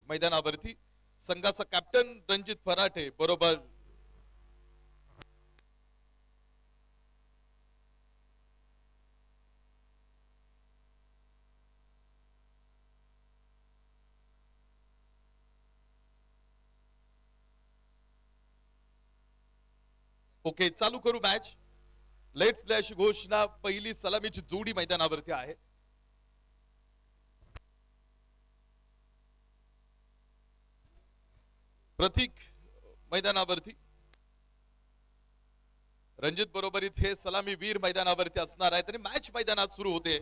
मैदानावरती संघाचा कॅप्टन रणजित फराटे बरोबर ओके चालू करू मॅच लेट्स प्ले अशी घोषणा पहिली सलामीची जोडी मैदानावरती आहे प्रतीक मैदानावरती रणजित बरोबर इथे सलामी वीर मैदानावरती असणार आहे आणि मॅच मैदानात सुरू होते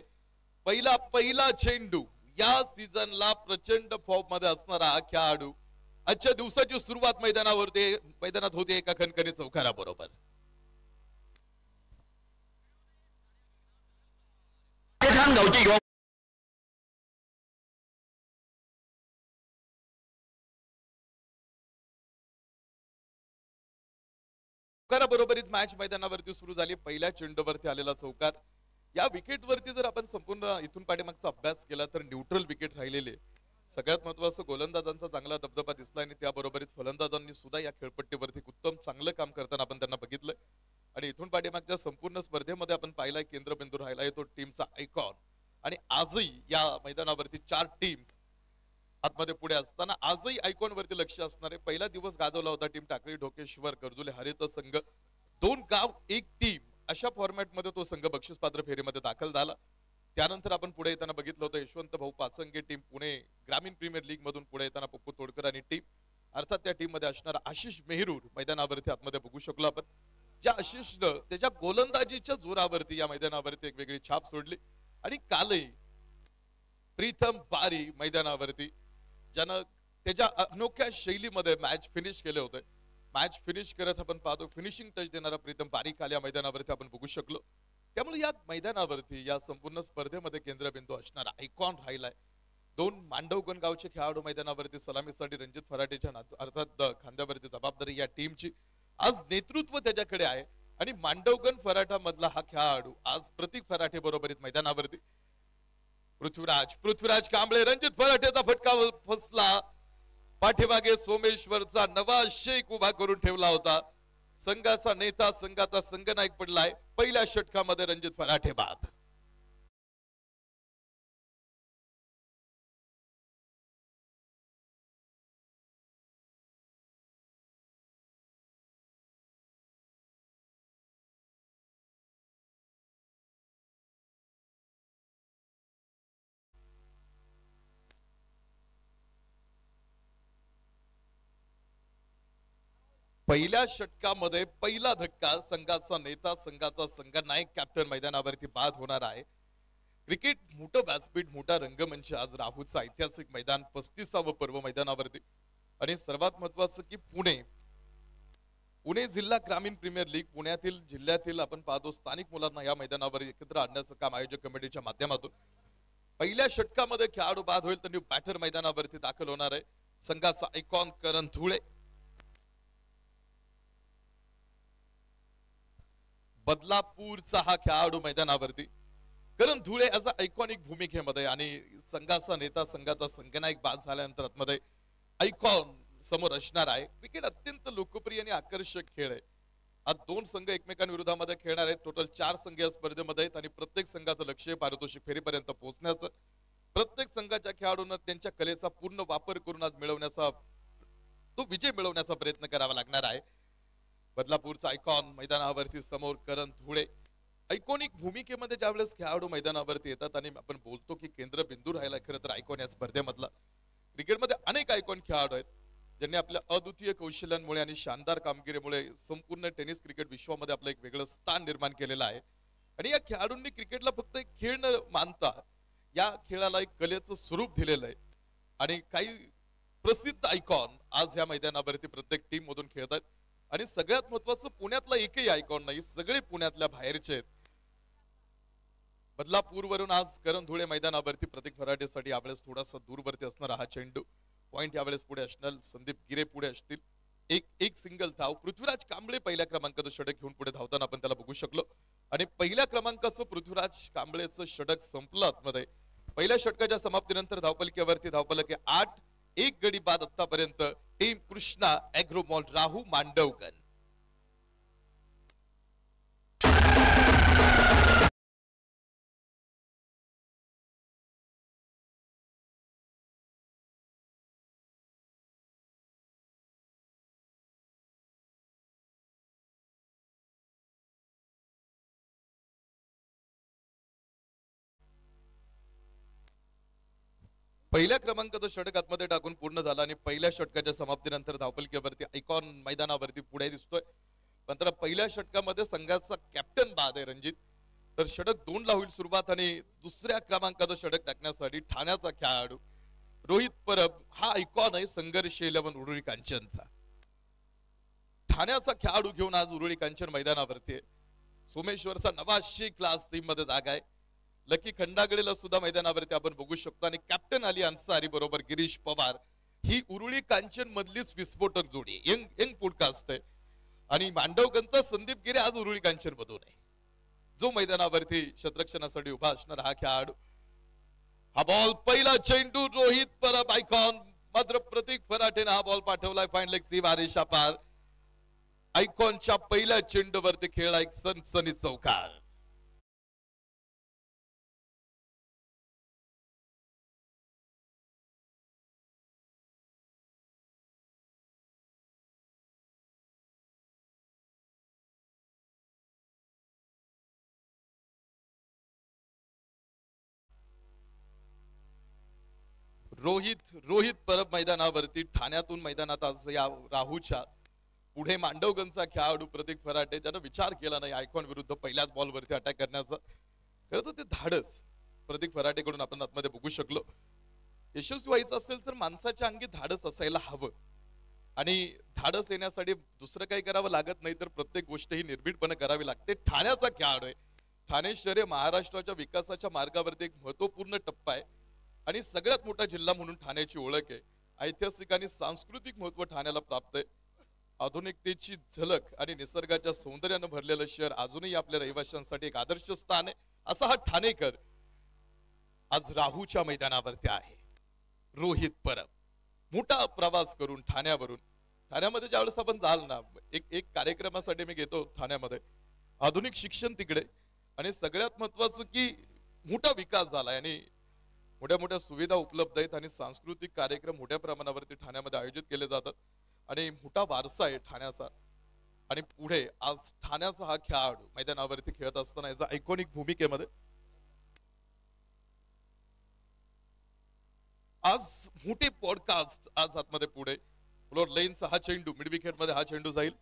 पहिला चेंडू या सीझनला प्रचंड फॉर्म मध्ये असणारा हा खेळाडू आजच्या दिवसाची सुरुवात मैदानात होते एका खणखणी चौकारा बरोबर बरोबरीत मॅच मैदानावरती सुरू झाली पहिल्या चेंडूवरती आलेला चौकार या विकेटवरती जर आपण संपूर्ण इथून पाठीमागचा अभ्यास केला तर न्यूट्रल विकेट राहिलेले सगळ्यात महत्त्वाचं गोलंदाजांचा चांगला दबदबा दिसला आणि त्याबरोबरीत फलंदाजांनी सुद्धा या खेळपट्टीवरती उत्तम चांगलं काम करताना आपण त्यांना बघितलं आणि इथून पाठीमागच्या संपूर्ण स्पर्धेमध्ये आपण पाहिलाय केंद्रबिंदू राहिलाय तो टीमचा आयकॉन आणि आजही या मैदानावरती 4 टीम्स आतमध्ये पुढे असताना आजही आयकॉन वरती लक्ष असणारे पहिला दिवस गाजवला होता टीम टाकळी ढोकेश्वर कर्जुले हरेचा संघ 2 गाव 1 टीम अशा फॉर्मॅट मध्ये तो संघ बक्षीस पात्र फेरीमध्ये दाखल झाला त्यानंतर आपण पुढे येताना बघितलं होतं यशवंत भाऊ पाचंगे टीम पुणे ग्रामीण प्रीमियर लीग मधून पुढे येताना पप्पू तोडकर आणि टीम अर्थात त्या टीम मध्ये असणारा आशिष मेहरूर मैदानावरती आतमध्ये बघू शकलो आपण ज्या आशिषनं त्याच्या गोलंदाजीच्या जोरावरती या मैदानावरती एक वेगळी छाप सोडली आणि कालही प्रीतम पारी मैदानावरती ज्यानं त्याच्या अनोख्या शैलीमध्ये मॅच फिनिश केले होते मॅच फिनिश करत आपण पाहतो फिनिशिंग टच देणारा प्रीतम पारी काल या मैदानावरती आपण बघू शकलो त्यामुळे या मैदानावरती या संपूर्ण स्पर्धेमध्ये केंद्रबिंदू असणारा आयकॉन राहिलाय 2 मांडवगण गावचे खेळाडू मैदानावरती सलामीसाठी रणजित फराटेच्या अर्थात खांद्यावरती जबाबदारी या टीमची आज नेतृत्व त्याच्याकडे आहे आणि मांडवगण फराटा मधला हा खेळाडू आज प्रतीक फराटे बरोबरीत मैदानावरती पृथ्वीराज कांबळे रणजित फराटेचा फटका फसला पाठीमागे सोमेश्वरचा नवा शेख उभा करून ठेवला होता संघाचा नेता संघाचा संघनायक पडलाय पहिल्या षटकामध्ये रणजित फराटे बाद पहिल्या षटकामध्ये पहिला धक्का संघाचा नेता संघाचा संघनायक कॅप्टन मैदानावरती बाद होणार आहे क्रिकेट मोठं व्यासपीठ मोठा रंगमंच आज राहुलचं ऐतिहासिक मैदान 35वे पर्व मैदानावरती आणि सर्वात महत्वाचं की पुणे जिल्हा ग्रामीण प्रीमियर लीग पुण्यातील जिल्ह्यातील आपण पाहतो स्थानिक मुलांना या मैदानावर एकत्र आणण्याचं काम आयोजक कमिटीच्या माध्यमातून पहिल्या षटकामध्ये खेळाडू बाद होईल तर न्यू बॅटर मैदानावरती दाखल होणार आहे संघाचा आयकॉन करण धुळे बदलापूरचा हा खेळाडू मैदानावरती करण धुळे ॲज अ आयकॉनिक भूमिकेमध्ये आणि संघाचा नेता संघाचा संघनायक बाद झाल्यानंतर आतमध्ये आयकॉन समोर असणार आहे क्रिकेट अत्यंत लोकप्रिय आणि आकर्षक खेळ आहे आज 2 संघ एकमेकांविरोधामध्ये खेळणार आहेत टोटल 4 संघ या स्पर्धेमध्ये आहेत आणि प्रत्येक संघाचं लक्ष्य पारितोषिक फेरीपर्यंत पोहोचण्याचं प्रत्येक संघाच्या खेळाडूंना त्यांच्या कलेचा पूर्ण वापर करून आज तो विजय मिळवण्याचा प्रयत्न करावा लागणार आहे बदलापूरचा आयकॉन मैदानावरती समोर करण धुळे आयकॉनिक भूमिकेमध्ये ज्यावेळेस खेळाडू मैदानावरती येतात आणि आपण बोलतो की केंद्रबिंदू राहिला खरं तर आयकॉन या स्पर्धेमधला क्रिकेटमध्ये अनेक आयकॉन खेळाडू आहेत ज्यांनी आपल्या अद्वितीय कौशल्यांमुळे आणि शानदार कामगिरीमुळे संपूर्ण टेनिस क्रिकेट विश्वामध्ये आपलं एक वेगळं स्थान निर्माण केलेलं आहे आणि या खेळाडूंनी क्रिकेटला फक्त एक खेळ न मानता या खेळाला एक कलेचं स्वरूप दिलेलं आहे आणि काही प्रसिद्ध आयकॉन आज या मैदानावरती प्रत्येक टीम मधून खेळत आहेत आणि सगळ्यात महत्वाचं पुण्यातला एकही आयकॉन नाही सगळे पुण्यातल्या बाहेरचे आहेत बदलापूरवरून आज करण धुळे मैदानावरती प्रतीक फराटेसाठी यावेळेस थोडासा दूरवरती असणारा हा चेंडू पॉइंट यावेळेस पुढे असणार संदीप गिरे पुढे असतील एक सिंगल धाव पृथ्वीराज कांबळे पहिल्या क्रमांकाचं षटक घेऊन पुढे धावताना आपण त्याला बघू शकलो आणि पहिल्या क्रमांकाचं पृथ्वीराज कांबळेचं षटक संपलं आतमध्ये पहिल्या षटकाच्या समाप्तीनंतर धावपलकीवरती धावपलके 8 एक गडी बाद आतापर्यंत टीम कृष्णा ॲग्रोमॉल राहू मांडवगण. पहिल्या क्रमांकाचं षटक आतमध्ये टाकून पूर्ण झाला आणि पहिल्या षटकाच्या समाप्तीनंतर धावपलकीवरती आयकॉन मैदानावरती पुढे दिसतोय. नंतर पहिल्या षटकामध्ये संघाचा कॅप्टन बाद आहे रणजित. तर षटक 2 ला होईल सुरुवात आणि दुसऱ्या क्रमांकाचं षटक टाकण्यासाठी ठाण्याचा खेळाडू रोहित परब हा आयकॉन आहे संघर्ष 11 उरुळी कांचनचा. ठाण्याचा खेळाडू घेऊन आज उरुळी कांचन मैदानावरती आहे. सोमेश्वरचा 900 क्लास टीम मध्ये जागा आहे. लकी खंडागळेला सुद्धा मैदानावरती आपण बघू शकतो आणि कॅप्टन अली अन्सारी बरोबर गिरीश पवार ही उरुळी कांचन मधलीच विस्फोटक जोडी यंग पॉडकास्ट आहे. आणि मांडवगणचा संदीप गिरे आज उरुळी कांचन मधून आहे जो मैदानावरती क्षेत्ररक्षणासाठी उभा असणार हा खेळाडू. हा बॉल पहिला चेंडू रोहित परब आयकॉन मात्र प्रतीक फराटेने हा बॉल पाठवलाय फाईन लेग सीमा रेषा पार. आयकॉनच्या पहिल्या चेंडूवरती खेळला एक सनसनी चौकार. रोहित परब मैदानावरती ठाण्यातून मैदानात आज या राहूच्या पुढे मांडवगणचा खेळाडू प्रतीक फराटे त्यानं विचार केला नाही आयकॉन विरुद्ध पहिल्याच बॉलवरती अटॅक करण्याचा. खरं तर ते धाडस प्रतीक फराटेकडून आपण आतमध्ये बघू शकलो. यशस्वी व्हायचं असेल तर माणसाच्या अंगी धाडस असायला हवं आणि धाडस येण्यासाठी दुसरं काही करावं लागत नाही तर प्रत्येक गोष्ट ही निर्भीडपणे करावी लागते. ठाण्याचा खेळाडू आहे. ठाणे शहर महाराष्ट्राच्या विकासाच्या मार्गावरती एक महत्वपूर्ण टप्पा आहे आणि सगळ्यात मोठा जिल्हा म्हणून ठाण्याची ओळख आहे. ऐतिहासिक आणि सांस्कृतिक महत्व ठाण्याला प्राप्त आहे. आधुनिकतेची झलक आणि निसर्गाच्या सौंदर्यानं भरलेलं शहर अजूनही आपल्या रहिवाशांसाठी एक आदर्श स्थान आहे. असा हा ठाणेकर आज राहूच्या मैदानावरती आहे. रोहित परब मोठा प्रवास करून ठाण्यामध्ये ज्यावेळेस आपण जाल ना एक कार्यक्रमासाठी मी घेतो ठाण्यामध्ये आधुनिक शिक्षण तिकडे आणि सगळ्यात महत्वाचं की मोठा विकास झालाय आणि मोठ्या सुविधा उपलब्ध आहेत आणि सांस्कृतिक कार्यक्रम मोठ्या प्रमाणावरती ठाण्यामध्ये आयोजित केले जातात आणि मोठा वारसा आहे ठाण्याचा. आणि पुढे आज ठाण्याचा हा खेळाडू मैदानावरती खेळत असताना याचा आयकॉनिक भूमिकेमध्ये आज मोठे पॉडकास्ट आज आतमध्ये पुढे फ्लोर लेनचा हा चेंडू मिड विकेट मध्ये हा चेंडू जाईल.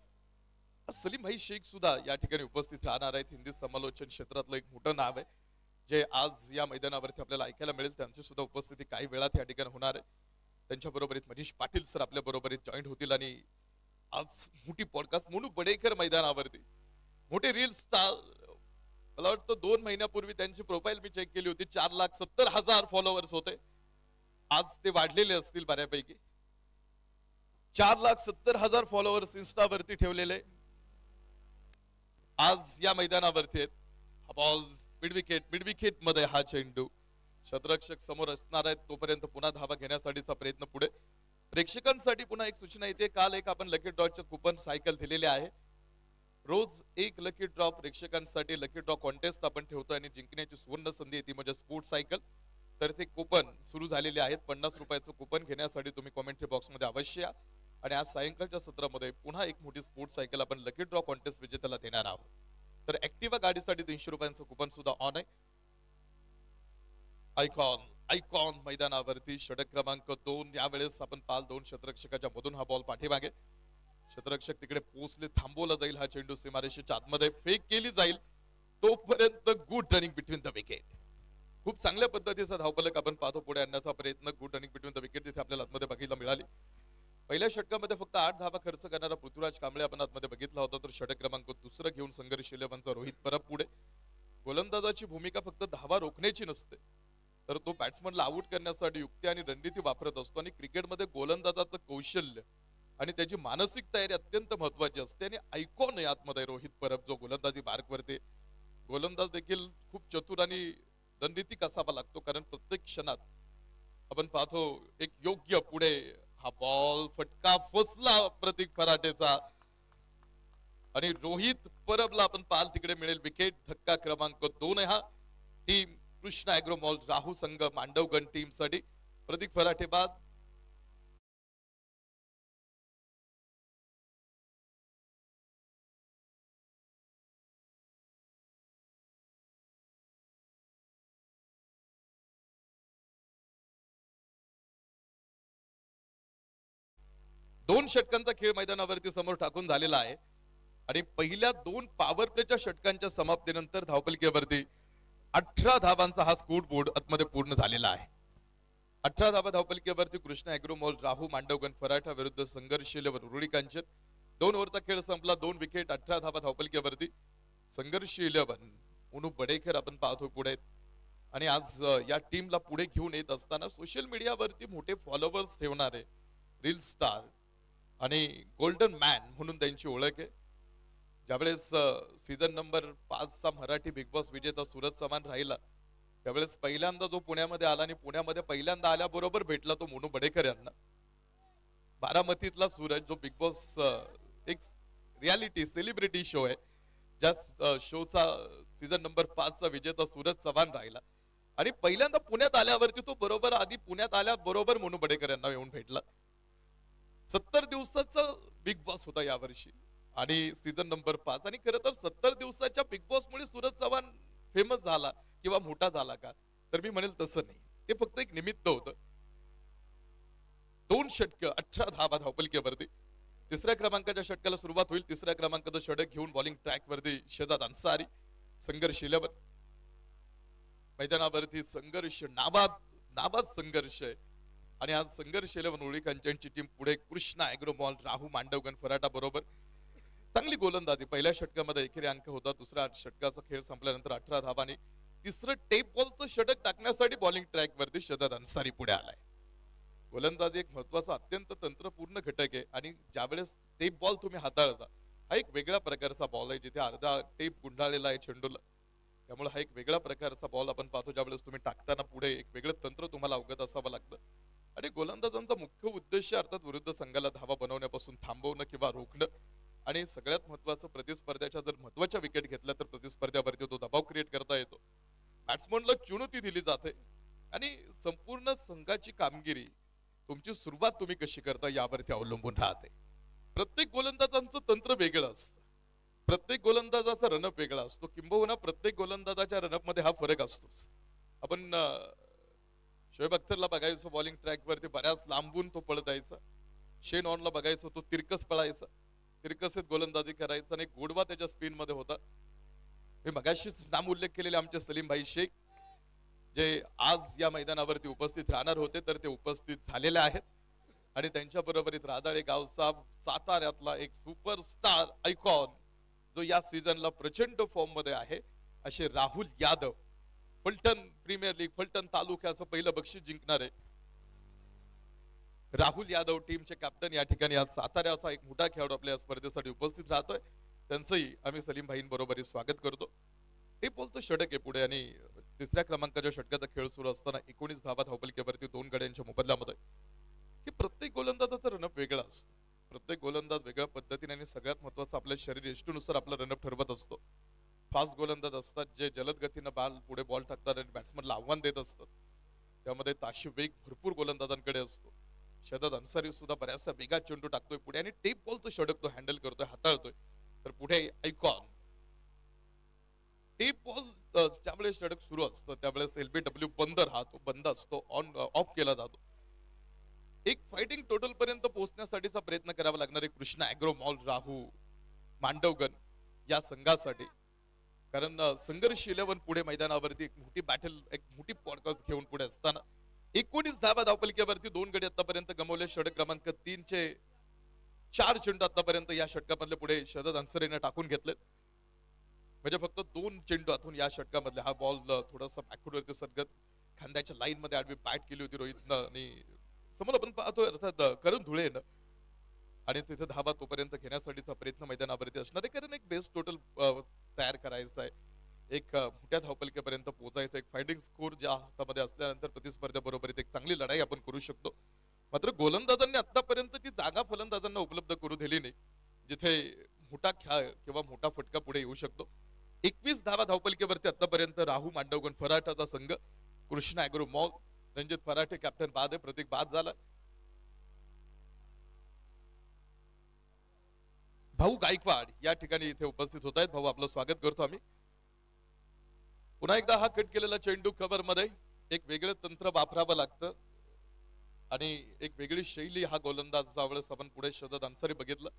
सलीम भाई शेख सुद्धा या ठिकाणी उपस्थित राहणार आहेत. हिंदी समालोचन क्षेत्रातलं एक मोठं नाव आहे जे आज या मैदानावरती आपल्याला ऐकायला मिळेल. त्यांची सुद्धा उपस्थिती काही वेळात या ठिकाणी होणार आहे. त्यांच्या बरोबरीत मनीष पाटील सर आपल्या बरोबरीत जॉईंट होतील आणि आज मोठी पॉडकास्ट मोनू बडेकर मैदानावरती मोठे रील स्टार. मला वाटतं 2 महिन्यापूर्वी त्यांची प्रोफाईल मी चेक केली होती 4,70,000 फॉलोअर्स होते. आज ते वाढलेले असतील बऱ्यापैकी. 4,70,000 फॉलोअर्स इन्स्टावरती ठेवलेले आज या मैदानावरती आहेत. हा बॉल मिड विकेट मध्ये हा चेंडू क्षेत्ररक्षक समोर असणार आहेत तोपर्यंत पुन्हा धावा घेण्यासाठीचा प्रयत्न पुढे. प्रेक्षकांसाठी पुन्हा एक सूचना येते. काल एक आपण लकी ड्रॉ कुपन सायकल दिलेले आहे. रोज एक लकी ड्रॉ प्रेक्षकांसाठी लकी ड्रॉ कॉन्टेस्ट आपण ठेवतो आणि जिंकण्याची सुवर्ण संधी येते म्हणजे स्पोर्ट्स सायकल. तर ते कुपन सुरू झालेले आहेत. 50 रुपयाचं कुपन घेण्यासाठी तुम्ही कॉमेंट्री बॉक्स मध्ये अवश्य या आणि आज सायंकाळच्या सत्रामध्ये पुन्हा एक मोठी स्पोर्ट्स सायकल आपण लकी ड्रॉ कॉन्टेस्ट विजेत्याला देणार आहोत. तर ऍक्टिव्हा गाडीसाठी 300 रुपयांचं कुपन सुद्धा ऑन आहे. आयकॉन मैदानावरती षटक क्रमांक 2 यावेळेस आपण पाल 2 क्षेत्ररक्षकाच्या मधून हा बॉल पाठीमागे क्षेत्ररक्षक तिकडे पोहोचले थांबवला जाईल. हा चेंडू सीमारेषेच्या आतमध्ये फेक केली जाईल तोपर्यंत good running between the wicket. खूप चांगल्या पद्धतीचा धावफलक आपण पाहतो पुढे आणण्याचा प्रयत्न. Good running between the wicket तिथे आपल्याला आतमध्ये बघायला मिळाली. पहिल्या षटकामध्ये फक्त 8 धावा खर्च करणारा पृथ्वीराज कांबळे आपण आतमध्ये बघितला होता. तर षटक क्रमांक 2 घेऊन संघर्ष 11चा रोहित परब पुढे. गोलंदाजाची भूमिका फक्त धावा रोखण्याची नसते तर तो बॅट्समनला आउट करण्यासाठी युक्ती आणि रणनीती वापरत असतो आणि क्रिकेटमध्ये गोलंदाजाचं कौशल्य आणि त्याची मानसिक तयारी अत्यंत महत्वाची असते. आणि आयकॉन यातमध्ये रोहित परब जो गोलंदाजी मार्गवरती गोलंदाज देखील खूप चतुर आणि रणनीतिक असावा लागतो कारण प्रत्येक क्षणात आपण पाहतो एक योग्य पुढे हा बॉल फटका फसला प्रतीक फराटेचा आणि रोहित परबला आपण पाहाल तिकडे मिळेल विकेट. धक्का क्रमांक 2 आहे हा टीम कृष्णा ॲग्रो मॉल राहू संघ मांडवगण टीम साठी. प्रतीक फराटे बाद. दोन षटकांचा खेळ मैदानावरती समोर टाकून झालेला आहे आणि पहिल्या 2 पॉवर प्लेच्या षटकांच्या समाप्तीनंतर धावपलकीवरती 18 धावांचा हा स्कोर बोर्ड आतमध्ये पूर्ण झालेला आहे. 18 धावा धावपलकीवरती कृष्णा ॲग्रो मॉल राहू मांडवगण फराठा विरुद्ध संघर्षशील रुळी कांचन. 2 ओव्हरचा खेळ संपला. 2 विकेट 18 धावा धावपलकीवरती. संघर्षशील उनू बडेकर आपण पाहतो पुढे आणि आज या टीमला पुढे घेऊन येत असताना सोशल मीडियावरती मोठे फॉलोअर्स ठेवणारे रील स्टार आणि गोल्डन मॅन म्हणून त्यांची ओळख आहे. ज्यावेळेस सीझन नंबर 5 चा मराठी बिग बॉस विजेता सूरज चव्हाण राहिला त्यावेळेस पहिल्यांदा जो पुण्यामध्ये आला आणि पुण्यामध्ये पहिल्यांदा आल्याबरोबर भेटला तो मोनू बडेकर यांना. बारामतीतला सूरज जो बिग बॉस एक रियालिटी सेलिब्रिटी शो आहे ज्या शोचा सीझन नंबर 5 चा विजेता सूरज चव्हाण राहिला आणि पहिल्यांदा पुण्यात आल्यावरती तो बरोबर आधी पुण्यात आल्याबरोबर मोनू बडेकर यांना येऊन भेटला. 70 दिवसाचा बिग बॉस होता यावर्षी आणि सीझन नंबर 5 आणि खरं तर 70 दिवसाच्या बिग बॉस मुळे सूरज चव्हाण फेमस झाला किंवा मोठा झाला का तर मी म्हणेल तसं नाही. ते फक्त एक निमित्त होतं. 2 षटक 18 धावा धावपलकीवरती. तिसऱ्या क्रमांकाच्या षटकाला सुरुवात होईल. तिसऱ्या क्रमांकाचं षटक घेऊन बॉलिंग ट्रॅक वरती शेजाद अन्सारी. संघर्ष 11 मैदानावरती संघर्ष नाबाद संघर्ष आहे आणि आज संघर्ष 11 ओळीकांची टीम पुढे कृष्णा ॲग्रो मॉल राहू मांडवगण फराटा बरोबर. चांगली गोलंदाजी. पहिल्या षटकामध्ये एकेरी अंक होता. दुसऱ्या षटकाचा खेळ संपल्यानंतर 18 धावांनी तिसरं टेप बॉलचं षटक टाकण्यासाठी बॉलिंग ट्रॅक वरती शेजाद अन्सारी पुढे आलाय. गोलंदाजी एक महत्वाचा अत्यंत तंत्रपूर्ण घटक आहे आणि ज्यावेळेस टेप बॉल तुम्ही हाताळता हा एक वेगळ्या प्रकारचा बॉल आहे जिथे अर्धा टेप गुंडाळलेला आहे चेंडूला. त्यामुळे हा एक वेगळ्या प्रकारचा बॉल आपण पाहतो. ज्यावेळेस तुम्ही टाकताना पुढे एक वेगळं तंत्र तुम्हाला अवगत असावं लागतं आणि गोलंदाजांचा मुख्य उद्देश अर्थात विरुद्ध संघाला धावा बनवण्यापासून थांबवणं किंवा रोखणं आणि सगळ्यात महत्वाचं प्रतिस्पर्ध्याच्या जर महत्वाच्या विकेट घेतल्या तर प्रतिस्पर्ध्यावरती तो दबाव क्रिएट करता येतो. बॅट्समनला चुनौती दिली जाते आणि संपूर्ण संघाची कामगिरी तुमची सुरुवात तुम्ही कशी करता यावरती अवलंबून राहते. प्रत्येक गोलंदाजांचं तंत्र वेगळं असतं. प्रत्येक गोलंदाजाचा रनअप वेगळा असतो. किंबहुना प्रत्येक गोलंदाजाच्या रनअप मध्ये हा फरक असतोच. आपण शोएब अख्तरला बघायचो बॉलिंग ट्रॅक वरती बऱ्याच लांबून तो पळत जायचा. शेन ऑनला बघायचो तो तिरकस पळायचा. तिरकसेत गोलंदाजी करायचा आणि गोडवा त्याच्या स्पिन मध्ये होता. मी मगाशीच नाम उल्लेख केलेले आमचे सलीम भाई शेख जे आज या मैदानावरती उपस्थित राहणार होते तर ते उपस्थित झालेले आहेत आणि त्यांच्या बरोबरीत राधाळे गावचा साताऱ्यातला एक सुपरस्टार आयकॉन जो या सीझनला प्रचंड फॉर्म मध्ये आहे असे राहुल यादव. फलटण प्रीमियर लीग फलटण तालुक्याचं पहिलं बक्षीस जिंकणारे राहुल यादव टीमचे कॅप्टन या ठिकाणी आज साताऱ्याचा एक मोठा खेळाडू आपल्या स्पर्धेसाठी उपस्थित राहतोय. त्यांचंही आम्ही सलीम भाईं बरोबर स्वागत करतो. हे बोलतो षटक आहे पुढे आणि तिसऱ्या क्रमांकाच्या षटकाचा खेळ सुरू असताना 19 धावा धावपलकीवरती 2 गड्यांच्या मोबदल्यामध्ये की प्रत्येक गोलंदाजाचा रनअप वेगळा असतो. प्रत्येक गोलंदाज वेगळ्या पद्धतीने आणि सगळ्यात महत्वाचं आपल्या शरीर यष्टीनुसार आपला रनअप ठरवत असतो. फास्ट गोलंदाज असतात जे जलद गतीनं पुढे बॉल टाकतात आणि बॅट्समनला आव्हान देत असतात. त्यामध्ये ताशी वेग भरपूर गोलंदाजांकडे असतो. शेजाद अन्सारी सुद्धा बऱ्याचशा वेगात चेंडू टाकतोय पुढे आणि टेप बॉलचं षटक तो हँडल करतोय हाताळतोय. तर पुढे आयकॉन टेप बॉल ज्यावेळेस षटक सुरू असतं त्यावेळेस LBW बंद राहतो. बंद असतो. ऑन ऑफ केला जातो. एक फायटिंग टोटल पर्यंत पोहोचण्यासाठीचा प्रयत्न करावा लागणार आहे कृष्णा ॲग्रो मॉल राहू मांडवगण या संघासाठी. कारण संघर्ष 11 पुढे मैदानावरती एक मोठी बॅटल एक मोठी पॉडकास्ट घेऊन पुढे असताना 19 धावा धावपलकीवरती 2 गडी आतापर्यंत गमावले. षटक क्रमांक 3 चे 4 चेंडू आतापर्यंत या षटकामधले पुढे शेजाद अन्सारीने टाकून घेतलेत. म्हणजे फक्त 2 चेंडू आतून या षटकामधले हा बॉल थोडासा बॅकफुट वरती सरगत खांद्याच्या लाईन मध्ये आडवी बॅट केली होती रोहितनं आणि समोर आपण पाहतोय अर्थात करून धुळेनं आणि तिथे धावा तोपर्यंत घेण्यासाठीचा प्रयत्न मैदानावरती असणार आहे. कारण एक बेस्ट टोटल तयार करायचा आहे मोठ्या धावपलकेपर्यंत पोहोचायचं, एक फायटिंग स्कोर ज्या हातामध्ये असल्यानंतर प्रतिस्पर्ध्याबरोबरीत एक चांगली लढाई आपण करू शकतो. मात्र गोलंदाजांनी आतापर्यंत ती जागा फलंदाजांना उपलब्ध करू दिली नाही जिथे मोठा खेळ किंवा मोठा फटका पुढे येऊ शकतो. 21 धावा धावपलकेवरती आतापर्यंत राहू मांडवगण फराटाचा संघ, Krishna agro mall, Ranjit Farate captain बाद आहे, प्रतीक बाद झाला. भाऊ गायकवाड या ठिकाणी इथे उपस्थित होत आहेत. भाऊ आपलं स्वागत करतो आम्ही. पुन्हा एकदा हा कट केलेला चेंडू कव्हर मध्ये एक वेगळं तंत्र वापरावं लागतं आणि एक वेगळी शैली हा गोलंदाज ज्यावेळेस आपण पुढे शोधत अन्सारी बघितलं.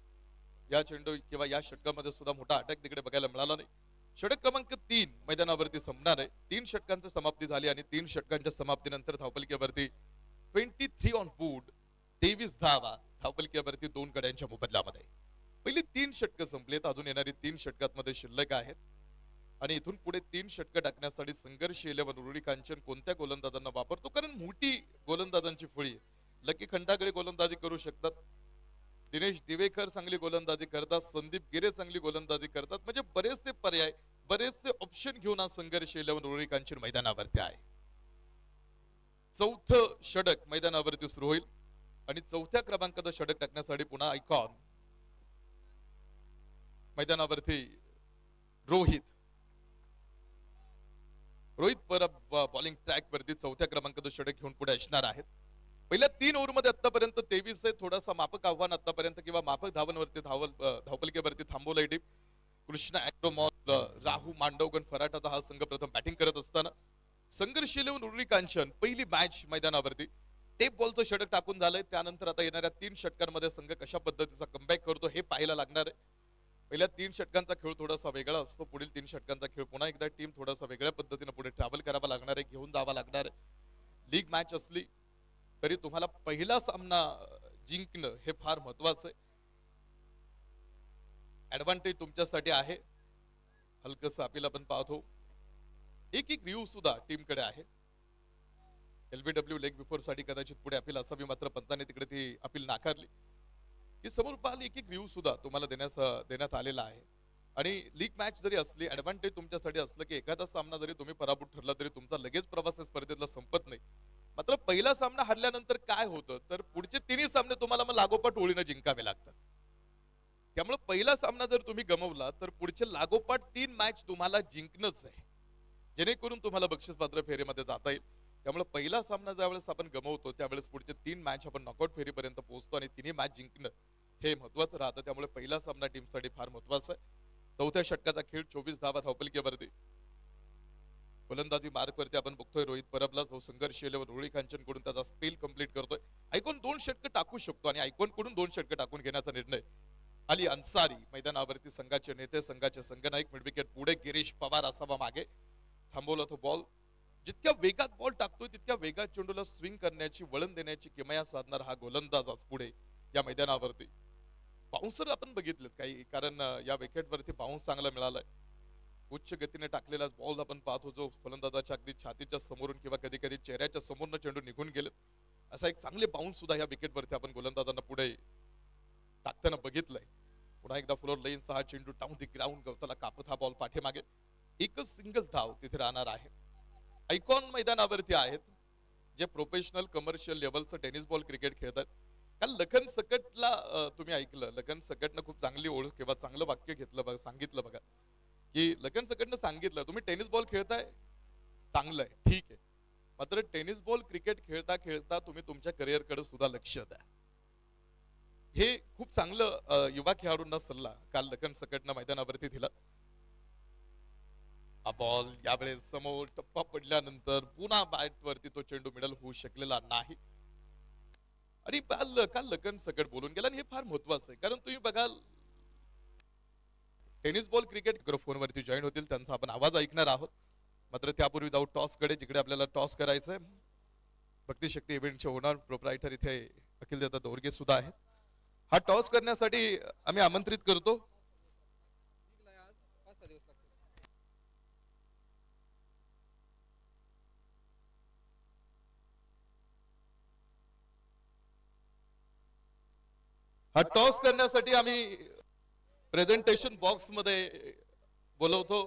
या चेंडू किंवा या षटकामध्ये सुद्धा मोठा अटॅक तिकडे बघायला मिळाला नाही. षटक क्रमांक 3 मैदानावरती संपणार आहे. 3 षटकांची समाप्ती झाली आणि 3 षटकांच्या समाप्तीनंतर धावपलकेवरती 23 ऑन बोर्ड, 23 धावा धावपलकेवरती 2 गड्यांच्या मोबदल्यामध्ये. पहिली 3 षटकं संपलेत, अजून येणारी 3 षटकांमध्ये शिल्लक आहेत आणि इथून पुढे 3 षटकं टाकण्यासाठी संघर्ष 11 रुडी कांचन कोणत्या गोलंदाजांना वापरतो, कारण मोठी गोलंदाजांची फळी. लकी खंडागळे गोलंदाजी करू शकतात, दिनेश दिवेकर चांगली गोलंदाजी करतात, संदीप गिरे चांगली गोलंदाजी करतात, म्हणजे बरेचसे पर्याय, बरेचसे ऑप्शन घेऊन हा संघर्ष 11 रुडी कांचन मैदानावरती आहे. चौथं षटक मैदानावरती सुरू होईल आणि चौथ्या क्रमांकाचं षटक टाकण्यासाठी पुन्हा आयकॉन मैदानावरती रोहित परत बॉलिंग ट्रॅक वरती चौथ्या क्रमांकाचं षटक घेऊन पुढे असणार आहेत. पहिल्या 3 ओव्हरमध्ये आतापर्यंत 23 आहे. थोडासा माफक आव्हान आतापर्यंत किंवा माफक धावांवरती धावपलकेवरती थांबवलंय टीम. कृष्णा ॲग्रो मॉल, राहू मांडवगण फराटाचा हा संघ प्रथम बॅटिंग करत असताना संघर्ष 11 रुडी कांचन पहिली मॅच मैदानावरती टेप बॉलचं षटक टाकून झालंय. त्यानंतर आता येणाऱ्या 3 षटकांमध्ये संघ कशा पद्धतीचा कमबॅक करतो हे पाहायला लागणार आहे. पहिल्या 3 षटकांचा खेळ थोडासा वेगळा असतो, पुढील 3 षटकांचा खेळ पुन्हा एकदा टीम थोडासा वेगळ्या पद्धतीने पुढे ट्रॅव्हल करावा लागणार आहे, घेऊन जावा लागणार आहे. लीग मॅच असली तरी तुम्हाला पहिला सामना जिंकणं हे फार महत्वाचं आहे. ऍडव्हान्टेज तुमच्यासाठी आहे. हलकस अपील आपण पाहतो, एक रिव्ह्यू सुद्धा टीमकडे आहे. LBW लेग बिफोर साठी कदाचित पुढे अपील असावी, मात्र पंताने तिकडे ती अपील नाकारली की समोर पाहिलं एक रिव्ह्यू सुद्धा तुम्हाला देण्यात आलेला आहे. आणि लीग मॅच जरी असली, ऍडव्हान्टेज तुमच्यासाठी असलं की एखादा सामना जरी तुम्ही पराभूत ठरला तरी तुमचा लगेच प्रवास स्पर्धेतला संपत नाही. मात्र पहिला सामना हरल्यानंतर काय होतं तर पुढचे 3 सामने तुम्हाला मग लागोपाठ ओळीनं जिंकावे लागतात. त्यामुळे पहिला सामना जर तुम्ही गमावला तर पुढचे लागोपाठ 3 मॅच तुम्हाला जिंकणंच आहे, जेणेकरून तुम्हाला बक्षीसपात्र फेरीमध्ये जाता येईल. त्यामुळे पहिला सामना ज्यावेळेस आपण गमावतो त्यावेळेस पुढचे 3 मॅच आपण नॉकआउट फेरीपर्यंत पोहोचतो आणि 3 मॅच जिंकणं हे महत्वाचं राहतं. त्यामुळे पहिला सामना टीमसाठी फार महत्वाचा आहे. चौथ्या षटकाचा खेळ 24 धावा धावपलकेवरती. गोलंदाजी मार्कवरती आपण बघतोय रोहित परबला, जो संघर्ष रोहित कांचन कडून त्याचा स्पेल कंप्लीट करतोय. आयकॉन 2 षटकं टाकू शकतो आणि आयकॉन कडून 2 षटकं टाकून घेण्याचा निर्णय अली अन्सारी मैदानावरती संघाचे नेते, संघाचे संघनायक. मिड विकेट पुढे गिरीश पवार असावा मागे, थांबवला तो बॉल. जितक्या वेगात बॉल टाकतोय तितक्या वेगात चेंडूला स्विंग करण्याची, वळण देण्याची किमया साधणार हा गोलंदाज आज पुढे या मैदानावरती. बाउन्सर आपण बघितलेत काही, कारण या विकेटवरती बाउन्स चांगला मिळालाय. उच्च गतीने टाकलेला बॉल आपण पाहतो जो फलंदाजाच्या अगदी छातीच्या समोरून किंवा कधी कधी चेहऱ्याच्या समोरून चेंडू निघून गेले. असा एक चांगले बाउन्स सुद्धा या विकेटवरती आपण गोलंदाजांना पुढे टाकताना बघितलंय. पुन्हा एकदा फ्लोर लाईन 6 चेंडू डाऊन दी ग्राउंड, गवताला कापत हा बॉल पाठीमागे. एकच सिंगल धाव तिथे राहणार आहे. आयकॉन मैदानावरती आहेत जे प्रोफेशनल कमर्शियल लेवलचं टेनिस बॉल क्रिकेट खेळतात. काल लखन सकटला तुम्ही ऐकलं, लखन सकटनं खूप चांगली ओळख किंवा चांगलं वाक्य घेतलं, सांगितलं बघा की लखन सकटनं सांगितलं तुम्ही टेनिस बॉल खेळताय चांगलं आहे, ठीक आहे, मात्र टेनिस बॉल क्रिकेट खेळता खेळता तुम्ही तुमच्या करिअरकडे सुद्धा लक्ष द्या. हे खूप चांगलं युवा खेळाडूंना सल्ला काल लखन सकटनं मैदानावरती दिला. हा बॉल यावेळेस समोर टप्पा पडल्यानंतर पुन्हा बॅट वरती तो चेंडू मिडल होऊ शकलेला नाही आणि काल लखन सकट बोलून गेला. आणि हे फार महत्वाचं आहे, कारण तुम्ही बघाल टेनिस बॉल क्रिकेट फोनवरती जॉईन होतील, त्यांचा आपण आवाज ऐकणार आहोत. मात्र त्यापूर्वी जाऊ टॉस कडे, जिकडे आपल्याला टॉस करायचंय. भक्तिशक्ती इव्हेंटचे ओनर प्रोप्रायटर इथे अखिल दत्त दोरगे सुद्धा आहेत. हा टॉस करण्यासाठी आम्ही आमंत्रित करतो हा टॉस करण्यासाठी आम्ही प्रेझेंटेशन बॉक्स मध्ये बोलवतो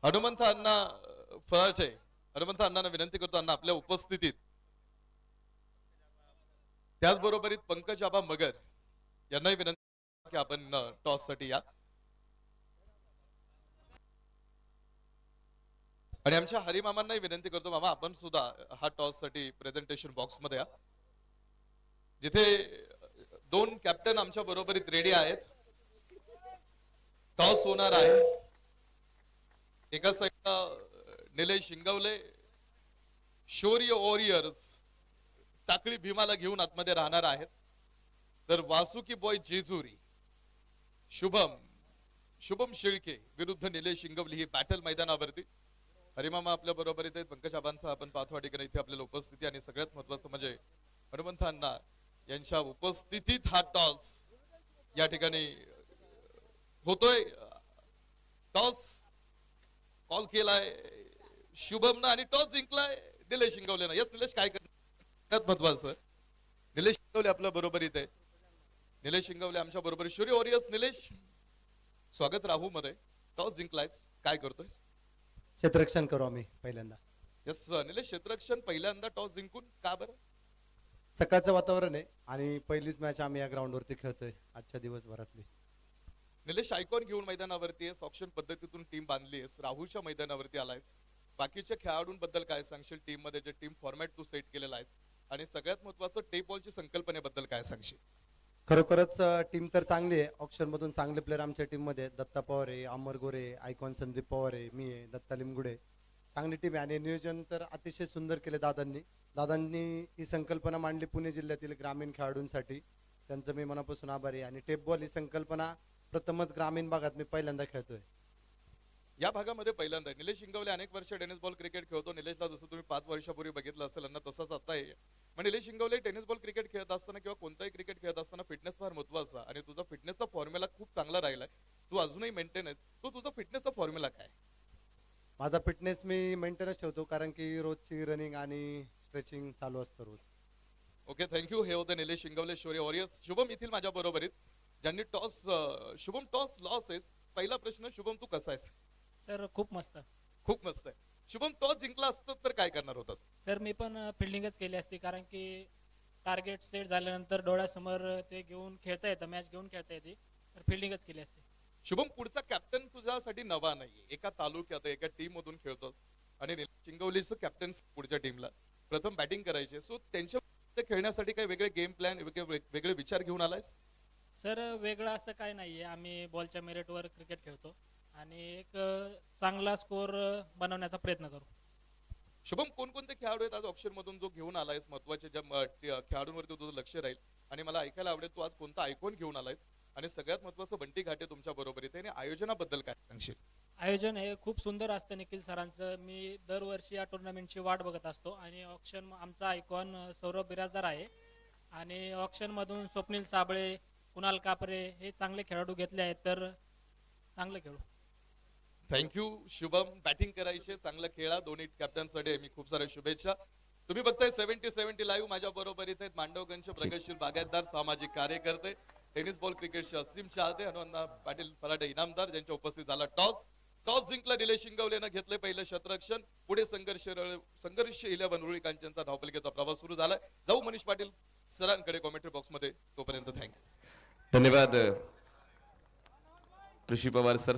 हनुमंत अण्णा फराटे, हनुमंत अण्णांना विनंती करतो अण्णा आपल्या उपस्थितीत, त्याचबरोबरीत पंकज आबा मगर यांनाही विनंती की आपण टॉस साठी या. आणि आमच्या हरिमामांनाही विनंती करतो मामा आपण सुद्धा हा टॉस साठी प्रेझेंटेशन बॉक्स मध्ये या, जिथे दोन कॅप्टन आमच्या बरोबरीत रेडी आहेत. टॉस होणार आहे. एका साईडला निलेश शिंगवले शौर्य वॉरियर्स टाकळी भीमाला घेऊन आतमध्ये राहणार आहेत, तर वासुकी बॉय जेजुरी शुभम शेळके विरुद्ध निलेश शिंगवली ही बॅटल मैदानावरती. हरिमामा आपल्या बरोबर आहेत, पंकज आबांचा आपण पाहतो ठिकाणी इथे आपल्याला उपस्थिती, आणि सगळ्यात महत्वाचं म्हणजे हनुमंत अण्णा यांच्या उपस्थितीत हा टॉस या ठिकाणी होतोय. टॉस कॉल केलाय शुभमनं आणि टॉस जिंकलाय निलेश शिंगवलेनं. यस निलेश, काय सगळ्यात महत्वाचं निलेश शिंगवले आपल्या बरोबर इथे. निलेश शिंगवले आमच्या बरोबर. शौर्य वॉरियर्स निलेश, स्वागत राहू मध्ये. टॉस जिंकलायस, काय करतोय? क्षेत्ररक्षण करू आम्ही पहिल्यांदा. यस निलेश, क्षेत्ररक्षण पहिल्यांदा टॉस जिंकून, का बरं? सकाळचं वातावरण आहे आणि पहिलीच मॅच आम्ही या ग्राउंडवरती खेळतोय आजच्या दिवसभरातली. निलेश, आयकॉन घेऊन मैदानावरती आहेस, ऑप्शन पद्धतीतून टीम बांधली आहेस, राहुलच्या मैदानावरती आलायस. बाकीच्या खेळाडूंबद्दल काय सांगशील? टीम मध्ये जे टीम फॉर्मॅट तू सेट केलेला आहेस, आणि सगळ्यात महत्वाचं टेप बॉलची संकल्पनेबद्दल काय सांगशील? खरोखरच टीम तर चांगली आहे. ऑप्शन मधून चांगले प्लेअर आमच्या टीम मध्ये आहेत. दत्ता पवार आहे, अमर गोरे, आयकॉन संदीप पवार आहे, मी आहे, दत्ता लिमगुडे. चांगली टीम आहे आणि नियोजन तर अतिशय सुंदर केले दादांनी ही संकल्पना मांडली पुणे जिल्ह्यातील ग्रामीण खेळाडूंसाठी. त्यांचं मी मनापासून आभारी आहे. आणि टेप बॉल ही संकल्पना प्रथमच ग्रामीण भागात मी पहिल्यांदा खेळतोय. या भागामध्ये पहिल्यांदा. निलेश शिंगवले अनेक वर्ष टेनिस बॉल क्रिकेट खेळतो. निलेशला जसं तुम्ही 5 वर्षापूर्वी बघितलं असेल ना, तसंच आता आहे. मग Nilesh Shingwale tennis ball cricket खेळत असताना किंवा कोणताही क्रिकेट खेळत असताना फिटनेस फार महत्वाचा, आणि तुझा फिटनेसचा फॉर्म्युला खूप चांगला राहिलाय. तू अजूनही मेंटेन आहेस. तो तुझा फिटनेसचा फॉर्म्युला काय? माझा फिटनेस मी मेंटेनच ठेवतो, कारण की रोजची रनिंग आणि स्ट्रेचिंग चालू असतं रोज. Okay, thank you. हे होते निलेश शिंगवले, शौर्य वॉरियर्स. शुभम येथील माझ्या बरोबरीत, ज्यांनी टॉस शुभम टॉस लॉस आहेस. पहिला प्रश्न शुभम, तू कसा आहेस? सर खूप मस्त. खूप मस्त आहे. शुभम, टॉस जिंकला असतं तर काय करणार होतास? सर मी पण फिल्डिंगच केली असती, कारण की टार्गेट सेट झाल्यानंतर डोळ्यासमोर ते घेऊन खेळता येतं, मॅच घेऊन खेळता येते, तर फिल्डिंगच केली असते. शुभम, पुढचा कॅप्टन तुझ्यासाठी नवा नाहीये. एका तालुक्यात एका टीम मधून खेळतोस, आणि चिंगवलीचं कॅप्टन पुढच्या टीमला प्रथम बॅटिंग करायचे. सो त्यांच्या खेळण्यासाठी काही वेगळे गेम प्लॅन, वेगळे विचार घेऊन आलायस? सर वेगळं असं काय नाहीये, आम्ही बॉलच्या मेरिटवर क्रिकेट खेळतो आणि एक चांगला स्कोअर बनवण्याचा प्रयत्न करू. शुभम, कोणकोणते खेळाडू आहेत आज ऑप्शन मधून जो घेऊन आलायस? महत्वाचे ज्या खेळाडूंवरती तुझं लक्ष राहील, आणि मला ऐकायला आवडेल तू आज कोणता आयकॉन घेऊन आलायस, आणि सगळ्यात महत्वाचं बंटी घाटे तुमच्या बरोबर येते, आणि आयोजनाबद्दल काय सांगशील? आयोजन हे खूप सुंदर असतं निखिल सरांचं. मी दरवर्षी या टुर्नामेंटची वाट बघत असतो, आणि ऑप्शन आमचा आयकॉन सौरभ बिराजदार आहे, आणि ऑप्शन मधून स्वप्नील साबळे, कुणाल कापरे हे चांगले खेळाडू घेतले आहेत, तर चांगले खेळू. थँक्यू शुभम. बॅटिंग करायचे, चांगलं खेळा. दोन्ही कॅप्टनसाठी मी खूप साऱ्या शुभेच्छा. तुम्ही बघताय 70-70 लाईव्ह. माझ्या बरोबर इथे मांडवगंजचे प्रगतशील बागायतदार, सामाजिक कार्यकर्ते, टेनिस बॉल क्रिकेटचे असीम चाहते, हनुअण्णा पाटील फराटे इनामदार, ज्यांच्या उपस्थित झाला टॉस. टॉस जिंकला निलेश शिंगवलेनं, घेतले पहिलं क्षेत्ररक्षण. पुढे संघर्ष 11 रुळी कांचनचा धावपलिकेचा प्रवास सुरू झालाय. जाऊ मनीष पाटील सरांकडे कॉमेंट्री बॉक्स मध्ये. तोपर्यंत थँक्यू. धन्यवाद ऋषी पवार सर.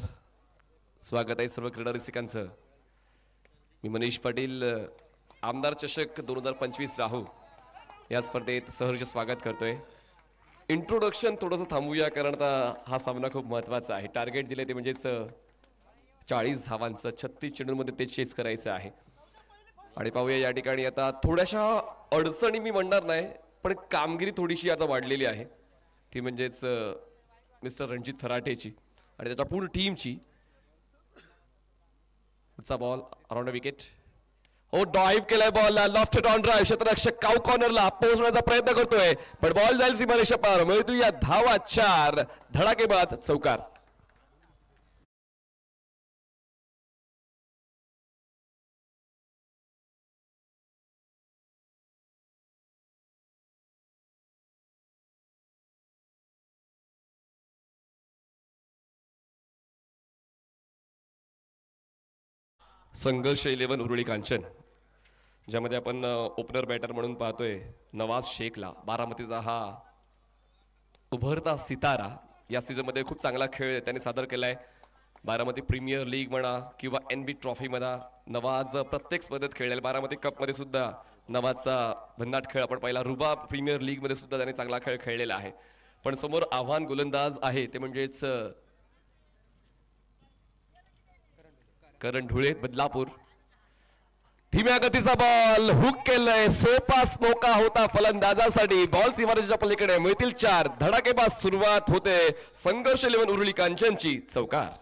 स्वागत आहे सर्व क्रीडा रसिकांचं. मी मनीष पाटील, आमदार चषक 2025 राहू या स्पर्धेत सहर्ष स्वागत करतोय. इंट्रोडक्शन थोडंसं थांबूया, कारण आता हा सामना खूप महत्त्वाचा आहे. टार्गेट दिले ते म्हणजेच 40 धावांचं, 36 चेंडूंमध्ये ते चेस करायचं आहे. आणि पाहूया या ठिकाणी आता थोड्याशा अडचणी मी म्हणणार नाही, पण कामगिरी थोडीशी आता वाढलेली आहे. ती म्हणजेच मिस्टर रणजित फराटेची आणि त्याच्या पूर्ण टीमची. पुढचा बॉल अराउंड विकेट. हो, ड्राईव्ह केलाय बॉल, लॉफ्टेड ऑन ड्राईव्ह. क्षेत्ररक्षक काऊ कॉर्नरला पोहोचण्याचा प्रयत्न करतोय, पण बॉल जाईल सीमारेषा पार. मिळतोय धावा 4. धडाकेबाज चौकार. संघर्ष 11 उरुळी कांचन, ज्यामध्ये आपण ओपनर बॅटर म्हणून पाहतोय नवाज शेखला. बारामतीचा हा उभरता सितारा या सीझनमध्ये खूप चांगला खेळ त्यांनी सादर केलाय. बारामती प्रीमियर लीग म्हणा किंवा NB ट्रॉफी मध्ये नवाज प्रत्येक स्पर्धेत खेळलेला. बारामती कप मध्ये सुद्धा नवाजचा भन्नाट खेळ आपण पाहिला. रुबा प्रीमियर लीग मध्ये सुद्धा त्यांनी चांगला खेळ खेळलेला आहे. पण समोर आव्हान गोलंदाज आहे ते म्हणजेच करण ढुळे बदलापूर. धीम्या गतीचा बॉल हुक केलंय. सोपास मोका होता फलंदाजासाठी. बॉल सीमारेषेच्या पलीकडे मिळतील 4. धडाकेबाज सुरुवात होते संघर्ष 11 उरुळी कांचनची. चौकार.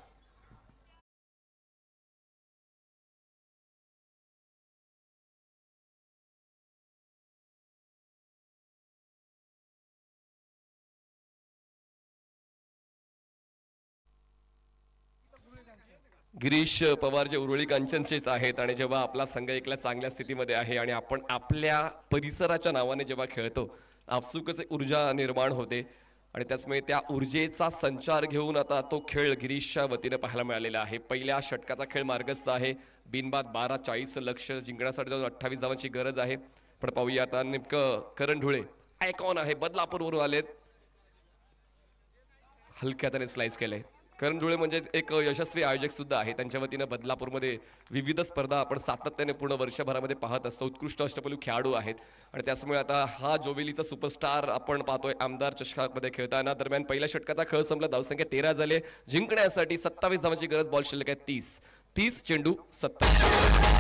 गिरीश पवार जे उरुळी कांचनचेच आहेत आणि जेव्हा आपला संघ एकल्या चांगल्या स्थितीमध्ये आहे आणि आपण आपल्या परिसराच्या नावाने जेव्हा खेळतो आपसुकच एक ऊर्जा निर्माण होते आणि त्याचमुळे त्या ऊर्जेचा संचार घेऊन आता तो खेळ गिरीशच्या वतीने पाहायला मिळालेला आहे. पहिल्या षटकाचा खेळ मार्गस्थ आहे. बिनबाद 12-40 लक्ष जिंकण्यासाठी 28 धावांची गरज आहे. पण पाहूया आता नेमकं करण ढुळे आयकॉन आहे बदलापूरवरून आलेत. हलक्या त्याने स्लाइस केले. करण ढुळे म्हणजे एक यशस्वी आयोजक सुद्धा आहे. त्यांच्या वतीनं बदलापूरमध्ये विविध स्पर्धा आपण सातत्याने पूर्ण वर्षभरामध्ये पाहत असतो. उत्कृष्ट अष्टपैलू खेळाडू आहेत आणि त्याचमुळे आता हा जोवेलीचा सुपरस्टार आपण पाहतोय आमदार चषकामध्ये खेळताना. दरम्यान पहिल्या षटकाचा खेळ संपला. धावसंख्या 13 झाले. जिंकण्यासाठी 27 धावांची गरज. बॉल शिल्लक आहे 30 चेंडू 70.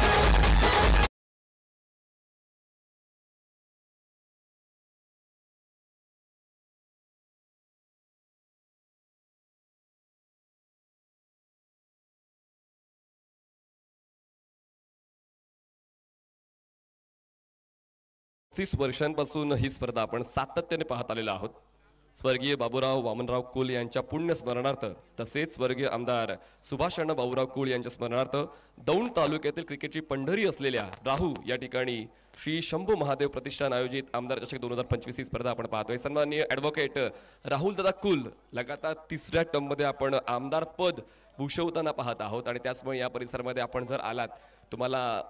वर्षांपासून ही स्पर्धा आपण सातत्याने पाहत आलेलो आहोत. स्वर्गीय बाबूराव वामनराव कुल यांच्या पुण्य स्मरणार्थ तसेच स्वर्गीय आमदार सुभाषअण्णा बाबूराव कुल यांच्या स्मरणार्थ दौंड तालुक्यातील क्रिकेटची पंढरी असलेल्या राहू या ठिकाणी श्री शंभू महादेव प्रतिष्ठान आयोजित आमदार चषक 2025 ही स्पर्धा आपण पाहतोय. सन्माननीय ॲडव्होकेट राहुल दादा कुल लगातार 3ऱ्या टर्ममध्ये आपण आमदार पद भूषवताना पाहत आहोत आणि त्याचमुळे या परिसरामध्ये आपण जर आलात तुम्हाला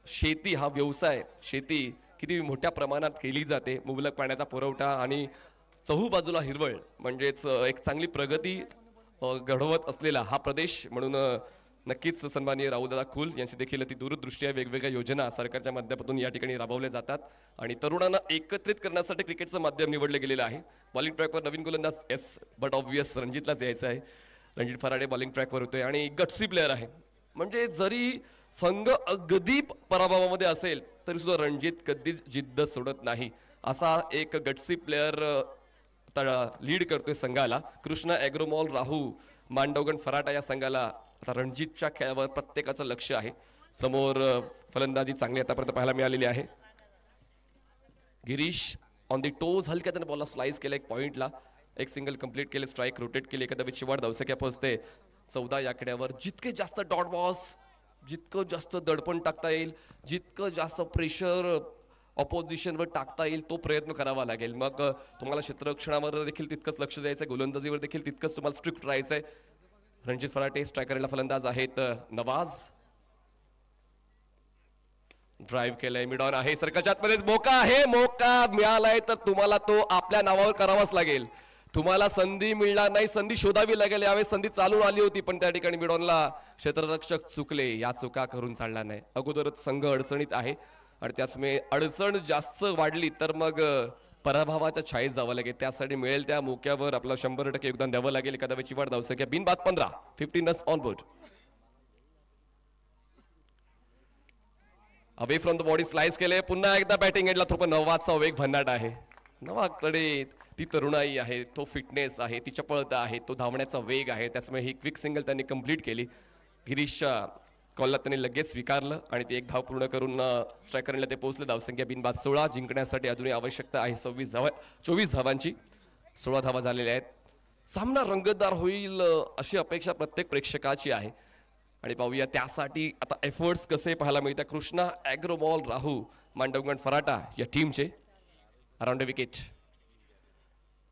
शेती हा व्यवसाय, शेती किती मोठ्या प्रमाणात केली जाते, मुबलक पाण्याचा पुरवठा आणि चहूबाजूला हिरवळ म्हणजेच एक चांगली प्रगती घडवत असलेला हा प्रदेश म्हणून नक्कीच सन्माननीय राहुलदादा कुल यांची देखील ती दूरदृष्टी आहे. वेगवेगळ्या योजना सरकारच्या माध्यमातून या ठिकाणी राबवल्या जातात आणि तरुणांना एकत्रित करण्यासाठी क्रिकेटचं माध्यम निवडले गेलेलं आहे. बॉलिंग ट्रॅकवर नवीन गोलंदाज बट ऑब्वियस रणजितलाच यायचं आहे. रणजित फराडे बॉलिंग ट्रॅकवर होतोय आणि गट्सी प्लेअर आहे. म्हणजे जरी संघ अगदी पराभवामध्ये असेल तरी सुद्धा रणजित कधीच जिद्द सोडत नाही. असा एक गट्सी प्लेअर लीड करतोय संघाला. कृष्णा ॲग्रोमॉल राहू मांडवगण फराटा या संघाला आता रणजितच्या खेळावर प्रत्येकाचं लक्ष आहे. समोर फलंदाजी चांगली आतापर्यंत पाहायला मिळालेली आहे. गिरीश ऑन दी टोज हलक्या त्याने बॉलला स्लाइस केला. एक पॉइंटला एक सिंगल कंप्लीट केले. स्ट्राईक रोटेट केली. एखाद्या शिवाड धावसंख्या पोहोचते 14 या खेळावर. जितके जास्त डॉट बॉल्स, जितकं जास्त दडपण टाकता येईल, जितकं जास्त प्रेशर ऑपोजिशनवर टाकता येईल तो प्रयत्न करावा लागेल. मग तुम्हाला क्षेत्ररक्षणावर देखील तितकंच लक्ष द्यायचं आहे. गोलंदाजीवर देखील तितकंच तुम्हाला स्ट्रिक्ट राहायचं आहे. रणजित फराटे स्ट्रायकरला फलंदाज आहेत. नवाज ड्राईव्ह केलंय. मिडॉन आहे. सर्कलच्या आतमध्येच मोका आहे. मोका मिळालाय तर तुम्हाला तो आपल्या नावावर करावाच लागेल. तुम्हाला संधी मिळणार नाही, संधी शोधावी लागेल. यावेळेस संधी चालून आली होती पण त्या ठिकाणी मिडॉनला क्षेत्ररक्षक चुकले. या चुका करून चालणार नाही. अगोदरच संघ अडचणीत आहे आणि त्याचमुळे अडचण जास्त वाढली तर मग पराभवाच्या छायेत जावं लागेल. त्यासाठी मिळेल त्या मोक्यावर आपला 100% योगदान द्यावं लागेल. एखाद्या वेळची वाढ धावसंख्या बिनबाद 15 15 runs on board. Away from the body slice केले. पुन्हा एकदा बॅटिंग एंडला थोडा नवाजचा वेग भन्नाट आहे. नवाकडे ती तरुणाई आहे, तो फिटनेस आहे, ती चपळता आहे, तो धावण्याचा वेग आहे. त्याचमुळे ही क्विक सिंगल त्यांनी कंप्लीट केली. गिरीशच्या कॉलला त्यांनी लगेच स्वीकारलं आणि ते एक धाव पूर्ण करून स्ट्रायकरला ते पोहोचले. धावसंख्या बिनबाद 16. जिंकण्यासाठी अजूनही आवश्यकता आहे 24 धावांची. 16 धावा झालेल्या आहेत. सामना रंगतदार होईल अशी अपेक्षा प्रत्येक प्रेक्षकाची आहे आणि पाहूया त्यासाठी आता एफर्ट्स कसे पाहायला मिळतात. कृष्णा ॲग्रोमॉल राहू मांडवगण फराटा या टीमचे. Around wicket.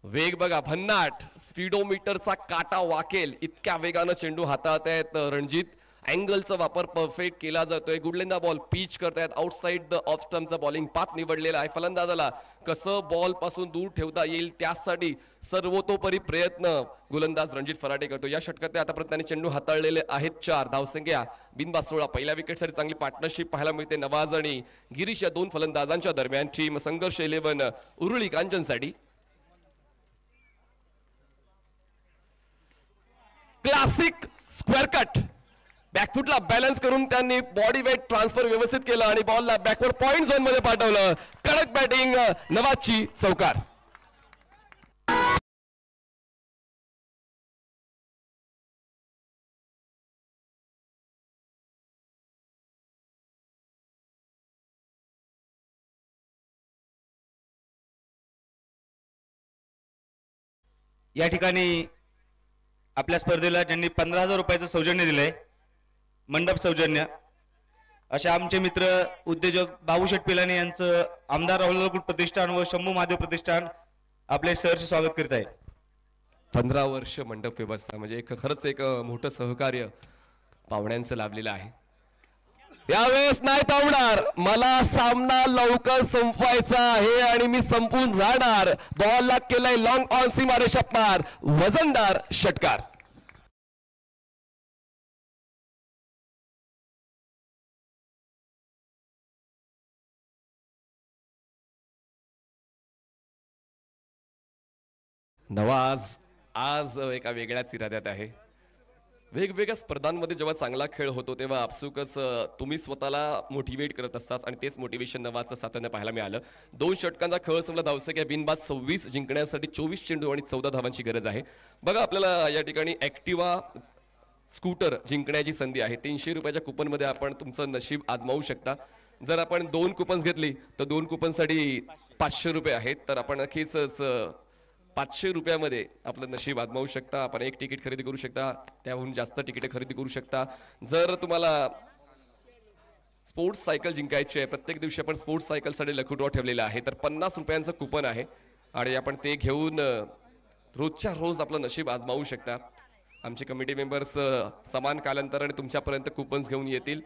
वेग बघा भन्नाट. स्पीडोमीटरचा काटा वाकेल इतक्या वेगानं चेंडू हातात आहेत रणजित. अँगलचा वापर परफेक्ट केला जातोय. गुडलेंदा बॉल पिच करतायत. आउटसाइड द ऑफ स्टंपचा बॉलिंग पाथ निवडलेला आहे. फलंदाजाला कसं बॉल पासून दूर ठेवता येईल त्यासाठी सर्वतोपरी प्रयत्न गोलंदाज रणजित फराटे करतो. या षटकात आतापर्यंत त्यांनी चेंडू हाताळलेले आहेत 4. धावसंख्या बिनबाद 16. पहिल्या विकेटसाठी चांगली पार्टनरशिप पाहायला मिळते नवाज आणि गिरीश या दोन फलंदाजांच्या दरम्यान. टीम संघर्ष 11 उरुळी कांचनसाठी. क्लासिक स्क्वेअर कट बॅकफुटला बॅलन्स करून त्यांनी बॉडी वेट ट्रान्सफर व्यवस्थित केलं आणि बॉलला बॅकवर्ड पॉइंट झोन मध्ये पाठवलं. कडक बॅटिंग नवाजची चौकार. या ठिकाणी आपल्या स्पर्धेला ज्यांनी 15,000 रुपयाचं सौजन्य दिलंय, मंडप सौजन्य, अशा आमचे मित्र उद्योजक बाबूशेठ पिलानी यांचं आमदार राहुल प्रतिष्ठान व शंभू महादेव प्रतिष्ठान आपले सहर्ष स्वागत करीत आहे. 15 वर्ष मंडप व्यवस्था म्हणजे खरंच एक मोठं सहकार्य पाहुण्यांचं लाभलेलं आहे. यावेळेस नाही थांबणार, मला सामना लवकर संपवायचा आहे आणि मी संपून राहणार. बॉलला केलाय लॉंग ऑन सीमारेषा पार, वजनदार षटकार. नवाज आज एका वेगळ्याच इराद्यात आहे. वेगवेगळ्या स्पर्धांमध्ये जेव्हा चांगला खेळ होतो तेव्हा आपसुकच तुम्ही स्वतःला मोटिवेट करत असतात आणि तेच मोटिवेशन नवाजचं सातत्याने पाहायला मिळालं. 2 षटकांचा खेळ संपला. धावसंख्या बिनबाद 26. जिंकण्यासाठी 24 चेंडू आणि 14 धावांची गरज आहे. बघा आपल्याला या ठिकाणी ऍक्टिवा स्कूटर जिंकण्याची संधी आहे. 300 रुपयाच्या कुपनमध्ये आपण तुमचं नशीब आजमावू शकता. जर आपण 2 कुपन्स घेतली तर 2 कुपनसाठी 500 रुपये आहेत. तर आपण नक्कीच 500 रुपयामध्ये आपलं नशीब आजमावू शकता. आपण 1 तिकीट खरेदी करू शकता, त्याहून जास्त तिकीट खरेदी करू शकता. जर तुम्हाला स्पोर्ट्स सायकल जिंकायची आहे, प्रत्येक दिवशी आपण स्पोर्ट्स सायकलसाठी लकी ड्रॉ ठेवलेला आहे, तर 50 रुपयांचं कुपन आहे आणि आपण ते घेऊन रोजच्या रोज आपलं नशीब आजमावू शकता. आमचे कमिटी मेंबर्स समान कालांतराने तुमच्यापर्यंत कुपन्स घेऊन येतील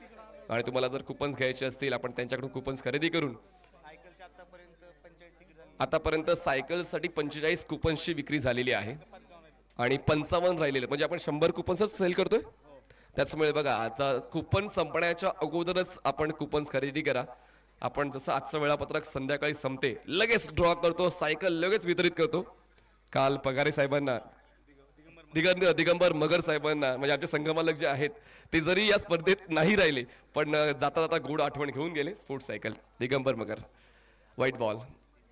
आणि तुम्हाला जर कुपन्स घ्यायचे असतील आपण त्यांच्याकडून कुपन्स खरेदी करून आतापर्यंत सायकलसाठी 45 कुपन्सची विक्री झालेली आहे आणि 55 राहिलेले, म्हणजे आपण 100 कुपन्सच सेल करतोय. त्याचमुळे बघा आता कुपन संपण्याच्या अगोदरच आपण कुपन्स खरेदी करा. आपण जसं आजचं वेळापत्रक संध्याकाळी संपते लगेच ड्रॉ करतो, सायकल लगेच वितरित करतो. काल पगारे साहेबांना, दिगंबर मगर साहेबांना, म्हणजे आमचे संगमालक जे आहेत ते जरी या स्पर्धेत नाही राहिले पण जाता जाता गोड आठवण घेऊन गेले. Sports cycle Digambar Magar. White ball.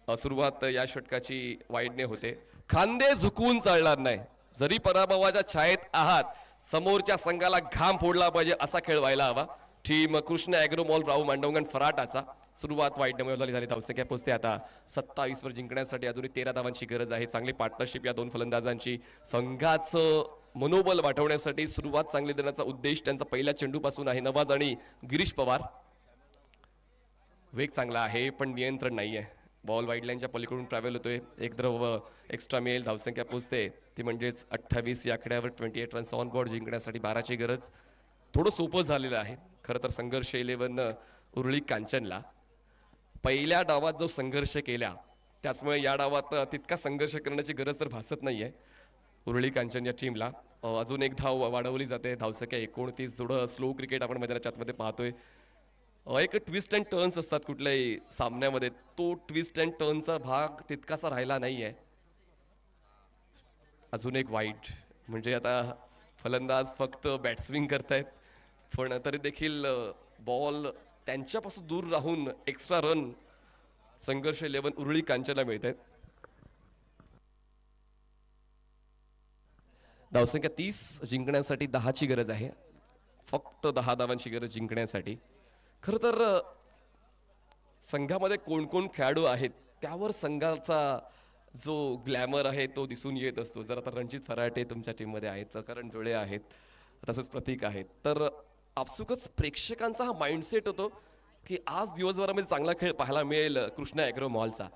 सुरुवात या षटकाची वाईडने होते. खांदे झुकवून चालणार नाही. जरी पराभवाच्या छायेत आहात, समोरच्या संघाला घाम फोडला पाहिजे असा खेळ व्हायला हवा. टीम कृष्ण ॲग्रो मॉल राहू मांडवगण फराटाचा. सुरुवात वाईडने झाली. धावसंख्या पोहोचते आता 27 वर. जिंकण्यासाठी अजूनही 13 धावांची गरज आहे. चांगली पार्टनरशिप या 2 फलंदाजांची. संघाचं मनोबल वाढवण्यासाठी सुरुवात चांगली देण्याचा उद्देश त्यांचा पहिल्या चेंडूपासून आहे. नवाज आणि गिरीश पवार. वेग चांगला आहे पण नियंत्रण नाही आहे. बॉल वाईड लाईनच्या पलीकडून ट्रॅव्हल होतोय. एक धाव एक्स्ट्रा मिळेल. धावसंख्या पोहोचते ती म्हणजेच 28. या आकड्यावर 28 रन्स ऑन बोर्ड. जिंकण्यासाठी 12ची गरज. थोडं सोपं झालेलं आहे खरं तर. संघर्ष 11 उरुळी कांचनला. पहिल्या डावात जो संघर्ष केला त्याचमुळे या डावात तितका संघर्ष करण्याची गरज तर भासत नाहीये उरुळी कांचन या टीमला. अजून एक धाव वाढवली जाते. धावसंख्या 29. थोडं स्लो क्रिकेट आपण मैदानाच्या आतमध्ये पाहतोय. एक ट्विस्ट अँड टर्न्स असतात कुठल्याही सामन्यामध्ये, तो ट्विस्ट अँड टर्नचा भाग तितकासा राहिला नाहीये. अजून एक वाईट, म्हणजे आता फलंदाज फक्त बॅटस्विंग करतायत पण तरी देखील बॉल त्यांच्यापासून दूर राहून एक्स्ट्रा रन संघर्ष 11 उरुळी कांचनला मिळत आहेत. धावसंख्या 30. जिंकण्यासाठी 10ची गरज आहे. फक्त 10 धावांची गरज जिंकण्यासाठी. खरं तर संघामध्ये कोण कोण खेळाडू आहेत त्यावर संघाचा जो ग्लॅमर आहे तो दिसून येत असतो. जर आता रणजित फराटे तुमच्या टीममध्ये आहेत, करण जोळे आहेत, तसंच प्रतीक आहेत, तर आपसुकच प्रेक्षकांचा हा माइंडसेट होतो की आज दिवसभरामध्ये चांगला खेळ पाहायला मिळेल कृष्णा ॲग्रो मॉलचा.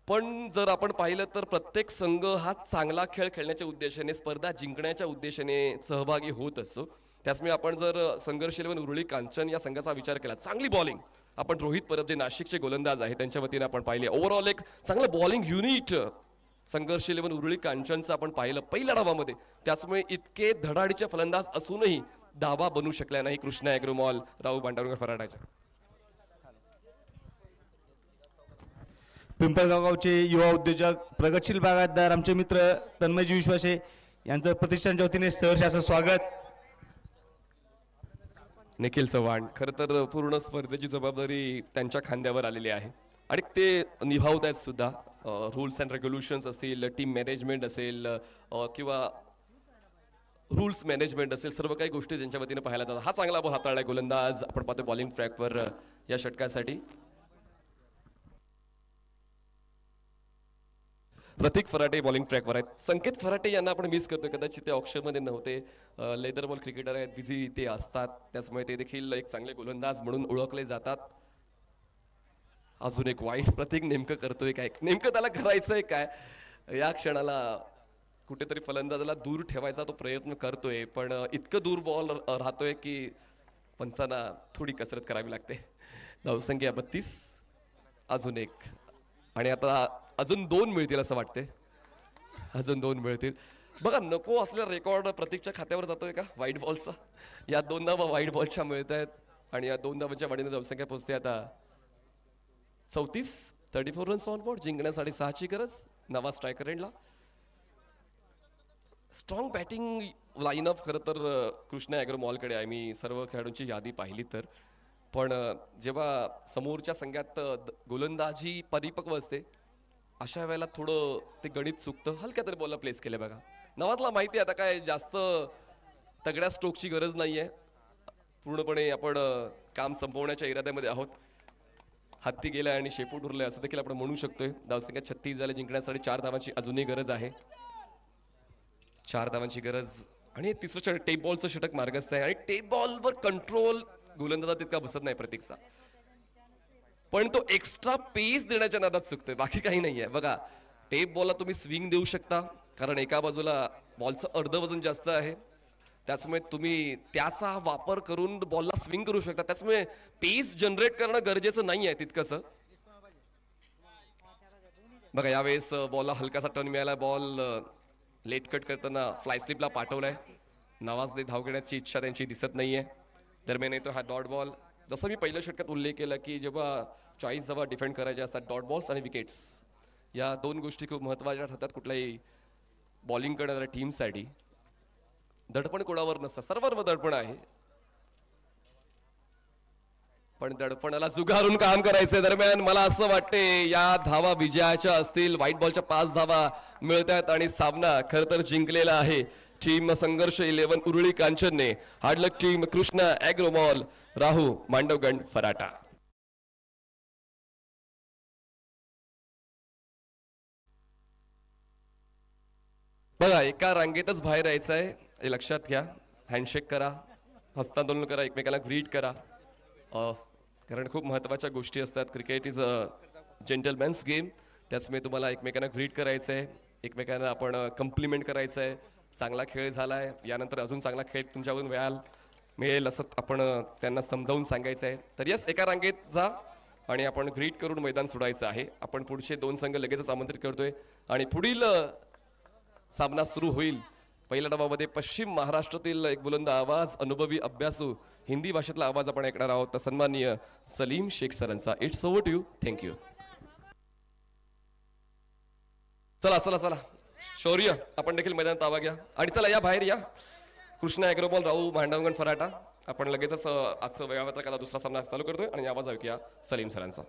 पण जर आपण पाहिलं तर प्रत्येक संघ हा चांगला खेळ खेळण्याच्या उद्देशाने, स्पर्धा जिंकण्याच्या उद्देशाने सहभागी होत असतो. त्याचमुळे आपण जर संघर्ष 11 उरुळी कांचन या संघाचा विचार केला, चांगली बॉलिंग आपण रोहित परब जे नाशिकचे गोलंदाज आहेत त्यांच्या वतीने आपण पाहिले. ओव्हरऑल एक चांगलं बॉलिंग युनिट संघर्ष 11 उरुळी कांचनचं आपण पाहिलं पहिल्या डावामध्ये. त्याचमुळे इतके धडाडीचे फलंदाज असूनही धावा बनू शकल्या नाही कृष्णा ॲग्रोमॉल राहू भांडारकर फराटाच्या. पिंपळगाव गावचे युवा उद्योजक प्रगतशील बागायतदार आमचे मित्र तन्मयजी विश्वासे यांचं प्रतिष्ठानच्या वतीने सहर्ष असं स्वागत. निखिल चव्हाण खरं तर पूर्ण स्पर्धेची जबाबदारी त्यांच्या खांद्यावर आलेली आहे आणि ते निभावत आहेत सुद्धा. रूल्स अँड रेग्युलेशन्स असतील, टीम मॅनेजमेंट असेल किंवा रूल्स मॅनेजमेंट असेल, सर्व काही गोष्टी त्यांच्या वतीने पाहायला जातात. हा चांगला बॉल हाताळलाय गोलंदाज आपण पाहतो बॉलिंग ट्रॅकवर या षटकासाठी. प्रतीक फराटे बॉलिंग ट्रॅकवर आहेत. संकेत फराटे यांना आपण मिस करतो, कदाचित ते ऑप्शनमध्ये नव्हते. लेदर बॉल क्रिकेटर आहेत, बिझी ते असतात, त्याचमुळे ते देखील एक चांगले गोलंदाज म्हणून ओळखले जातात. अजून एक वाईट प्रतीक नेमकं करतोय काय, नेमकं त्याला करायचंय काय या क्षणाला. कुठेतरी फलंदाजाला दूर ठेवायचा तो प्रयत्न करतोय, पण इतकं दूर बॉल राहतोय की पंचांना थोडी कसरत करावी लागते. धावसंख्या 32, अजून एक आणि आता अजून 2 मिळतील असं वाटते, अजून 2 मिळतील. बघा नको असलेला रेकॉर्ड प्रतीकच्या खात्यावर जातोय का वाईट बॉलचा. या 2 धावा वाईट बॉलच्या मिळत आहेत आणि या 2 धावांच्या वाढीने धावसंख्या पोहोचते आता 34. 34 रन्स ऑन बोर्ड, जिंकण्यासाठी 6ची गरज. नवा स्ट्रायकर एंडला. स्ट्रॉंग बॅटिंग लाईनअप खरं तर कृष्णा ॲग्रोमॉलकडे आहे. मी सर्व खेळाडूंची यादी पाहिली तर, पण जेव्हा समोरच्या संघात गोलंदाजी परिपक्व असते अशा वेळेला थोडं ते गणित चुकतं. हलक्या तरी बॉलला प्लेस केले बघा. नवाजला माहिती आहे आता काय जास्त तगड्या स्ट्रोकची गरज नाही आहे, पूर्णपणे आपण काम संपवण्याच्या इराद्यामध्ये आहोत. हत्ती गेलाय आणि शेपूट उरलाय असं देखील आपण म्हणू शकतोय. धावसंख्या 36 झाले, जिंकण्यासाठी 4 धावांची अजूनही गरज आहे. 4 धावांची गरज आणि तिसरं टेप बॉलचं षटक मार्गस्थ आहे आणि टेप बॉलवर कंट्रोल गोलंदाजा तितका बसत नाही प्रतीकचा, पण तो एक्स्ट्रा पेस देण्याच्या नादात चुकतोय, बाकी काही नाहीये. बघा टेप बॉलला तुम्ही स्विंग देऊ शकता कारण एका बाजूला बॉलचं अर्ध वजन जास्त आहे, त्याचमुळे तुम्ही त्याचा वापर करून बॉलला स्विंग करू शकता. त्याचमुळे पेस जनरेट करणं गरजेचं नाही आहे तितकंसं. बघा यावेळेस बॉलला हलकासा टर्न मिळाला, बॉल लेट कट करताना फ्लाय स्लिपला पाठवलाय. नवाजने धाव घेण्याची इच्छा त्यांची दिसत नाहीये. दरम्यान येतो हा डॉट बॉल. जसं मी पहिल्या षटकात उल्लेख केला की जेव्हा 40 धावा डिफेंड करायच्या असतात, डॉट बॉल्स आणि विकेट्स या 2 गोष्टी खूप महत्त्वाच्या ठरतात कुठल्याही बॉलिंग करणाऱ्या टीमसाठी. दडपण कोणावर नसतं, सर्वांवर दडपण आहे, पण दडपणाला जुगारून काम करायचंय. दरम्यान मला असं वाटते या धावा विजयाच्या असतील. व्हाईट बॉलच्या 5 धावा मिळत आहेत आणि सामना खरं तर जिंकलेला आहे टीम संघर्ष 11 उरुळी कांचनने. हार्डलक टीम कृष्णा ॲग्रोमॉल राहू मांडवगण फराटा. बघा एका रांगेतच बाहेर यायचं आहे हे लक्षात घ्या. हँडशेक करा, हस्तांदोलन करा, एकमेकाला ग्रीट करा, कारण खूप महत्त्वाच्या गोष्टी असतात. क्रिकेट इज अ जेंटलमॅन्स गेम, त्याचमुळे तुम्हाला एकमेकांना ग्रीट करायचं आहे, एकमेकांना आपण कम्प्लिमेंट करायचं आहे. चांगला खेळ झाला आहे, यानंतर अजून चांगला खेळ तुमच्याकडून मिळेल असं आपण त्यांना समजावून सांगायचं आहे. तर यस एका रांगेत जा आणि आपण ग्रीट करून मैदान सोडायचं आहे. आपण पुढचे 2 संघ लगेचच आमंत्रित करतोय आणि पुढील सामना सुरू होईल. पहिल्या डावामध्ये पश्चिम महाराष्ट्रातील एक बुलंद आवाज, अनुभवी अभ्यासू हिंदी भाषेतला आवाज आपण ऐकणार आहोत, सन्माननीय सलीम शेख सरांचा. It's over to you. Thank you. चला चला चला शौर्य, आपण देखील मैदानात आवा घ्या आणि चला या बाहेर या. कृष्णा ॲग्रोमॉल राहू भांडावगण फराटा. आपण लगेचच आजचं वेळापत्रक आता दुसरा सामना चालू करतोय आणि आवाज ऐकूया सलीम सरांचा.